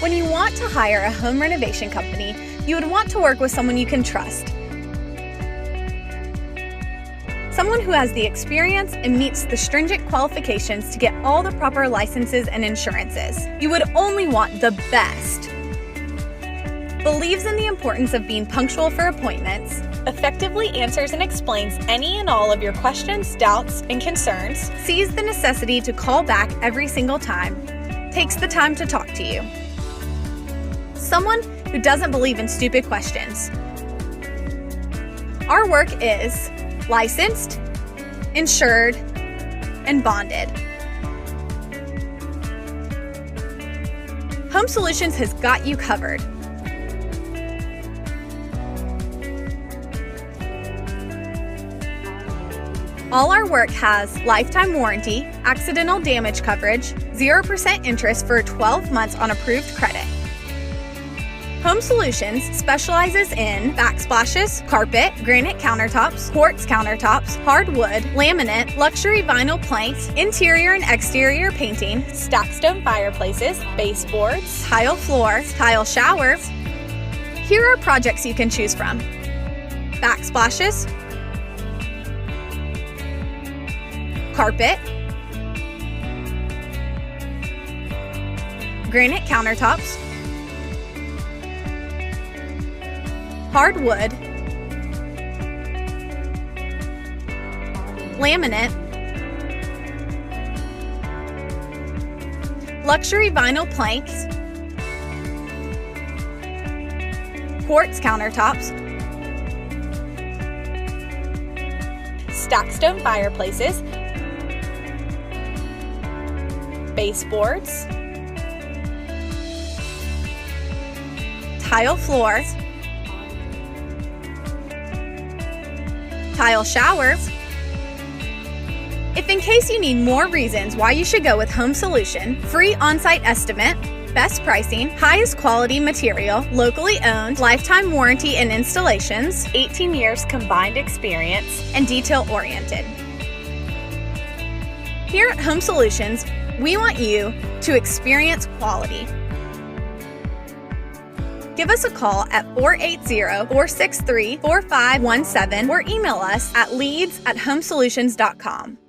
When you want to hire a home renovation company, you would want to work with someone you can trust. Someone who has the experience and meets the stringent qualifications to get all the proper licenses and insurances. You would only want the best. Believes in the importance of being punctual for appointments, effectively answers and explains any and all of your questions, doubts, and concerns, sees the necessity to call back every single time, takes the time to talk to you. Someone who doesn't believe in stupid questions. Our work is licensed, insured, and bonded. Home Solutionz has got you covered. All our work has lifetime warranty, accidental damage coverage, 0% interest for 12 months on approved credit. Home Solutionz specializes in backsplashes, carpet, granite countertops, quartz countertops, hardwood, laminate, luxury vinyl planks, interior and exterior painting, stacked stone fireplaces, baseboards, tile floors, tile showers. Here are projects you can choose from: backsplashes, carpet, granite countertops, hardwood, laminate, luxury vinyl planks, quartz countertops, stacked stone fireplaces, baseboards, tile floors, tile showers. If in case you need more reasons why you should go with Home Solution, free on-site estimate, best pricing, highest quality material, locally owned, lifetime warranty and installations, 18 years combined experience, and detail-oriented. Here at Home Solutionz, we want you to experience quality. Give us a call at 480-463-4517 or email us at leads@homesolutionz.com.